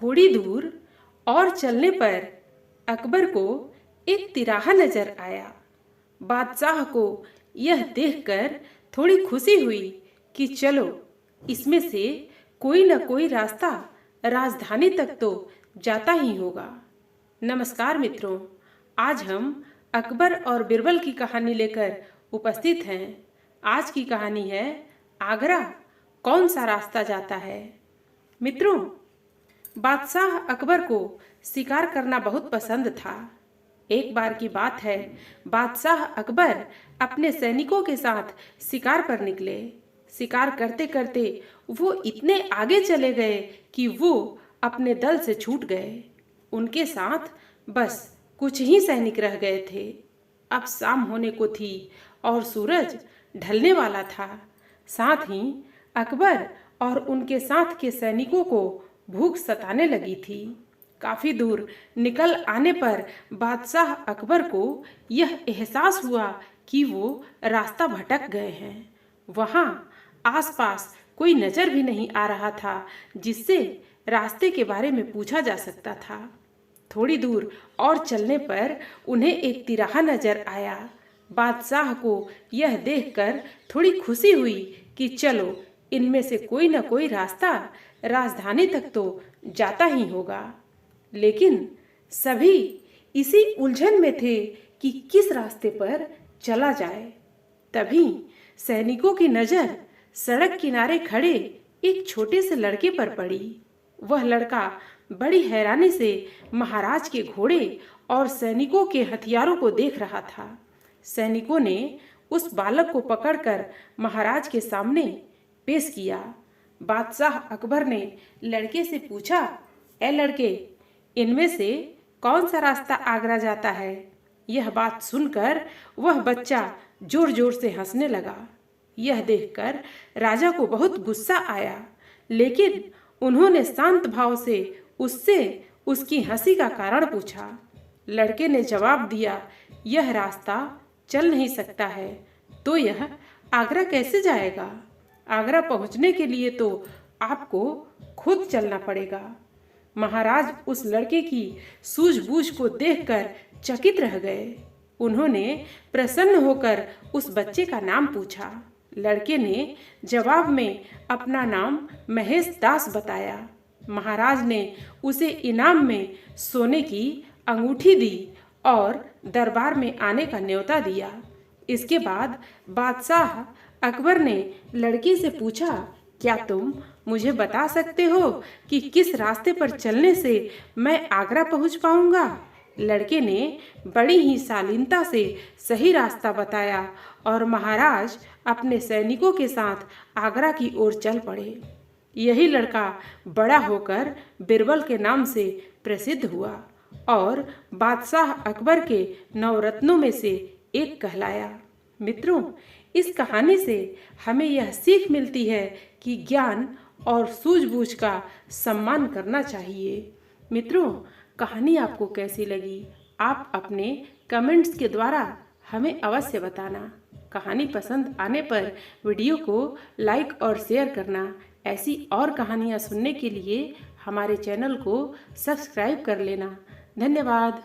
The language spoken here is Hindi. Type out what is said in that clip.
थोड़ी दूर और चलने पर अकबर को एक तिराहा नजर आया। बादशाह को यह देखकर थोड़ी खुशी हुई कि चलो इसमें से कोई न कोई रास्ता राजधानी तक तो जाता ही होगा। नमस्कार मित्रों, आज हम अकबर और बिरबल की कहानी लेकर उपस्थित हैं। आज की कहानी है आगरा कौन सा रास्ता जाता है। मित्रों, बादशाह अकबर को शिकार करना बहुत पसंद था। एक बार की बात है, बादशाह अकबर अपने सैनिकों के साथ शिकार पर निकले। शिकार करते करते वो इतने आगे चले गए कि वो अपने दल से छूट गए। उनके साथ बस कुछ ही सैनिक रह गए थे। अब शाम होने को थी और सूरज ढलने वाला था। साथ ही अकबर और उनके साथ के सैनिकों को भूख सताने लगी थी। काफी दूर निकल आने पर बादशाह अकबर को यह एहसास हुआ कि वो रास्ता भटक गए हैं। वहाँ आसपास कोई नजर भी नहीं आ रहा था जिससे रास्ते के बारे में पूछा जा सकता था। थोड़ी दूर और चलने पर उन्हें एक तिराहा नजर आया। बादशाह को यह देखकर थोड़ी खुशी हुई कि चलो इनमें से कोई न कोई रास्ता राजधानी तक तो जाता ही होगा। लेकिन सभी इसी उलझन में थे कि किस रास्ते पर चला जाए। तभी सैनिकों की नजर सड़क किनारे खड़े एक छोटे से लड़के पर पड़ी। वह लड़का बड़ी हैरानी से महाराज के घोड़े और सैनिकों के हथियारों को देख रहा था। सैनिकों ने उस बालक को पकड़कर महाराज के सामने पेश किया। बादशाह अकबर ने लड़के से पूछा, ए लड़के, इनमें से कौन सा रास्ता आगरा जाता है? यह बात सुनकर वह बच्चा जोर जोर से हंसने लगा। यह देखकर राजा को बहुत गुस्सा आया, लेकिन उन्होंने शांत भाव से उससे उसकी हंसी का कारण पूछा। लड़के ने जवाब दिया, यह रास्ता चल नहीं सकता है, तो यह आगरा कैसे जाएगा? आगरा पहुंचने के लिए तो आपको खुद चलना पड़ेगा। महाराज उस लड़के की सूझबूझ को देखकर चकित रह गए। उन्होंने प्रसन्न होकर उस बच्चे का नाम पूछा। लड़के ने जवाब में अपना नाम महेश दास बताया। महाराज ने उसे इनाम में सोने की अंगूठी दी और दरबार में आने का न्योता दिया। इसके बाद बादशाह अकबर ने लड़के से पूछा, क्या तुम मुझे बता सकते हो कि किस रास्ते पर चलने से मैं आगरा पहुंच पाऊंगा? लड़के ने बड़ी ही शालीनता से सही रास्ता बताया और महाराज अपने सैनिकों के साथ आगरा की ओर चल पड़े। यही लड़का बड़ा होकर बिरबल के नाम से प्रसिद्ध हुआ और बादशाह अकबर के नवरत्नों में से एक कहलाया। मित्रों, इस कहानी से हमें यह सीख मिलती है कि ज्ञान और सूझबूझ का सम्मान करना चाहिए। मित्रों, कहानी आपको कैसी लगी? आप अपने कमेंट्स के द्वारा हमें अवश्य बताना। कहानी पसंद आने पर वीडियो को लाइक और शेयर करना। ऐसी और कहानियाँ सुनने के लिए हमारे चैनल को सब्सक्राइब कर लेना। धन्यवाद।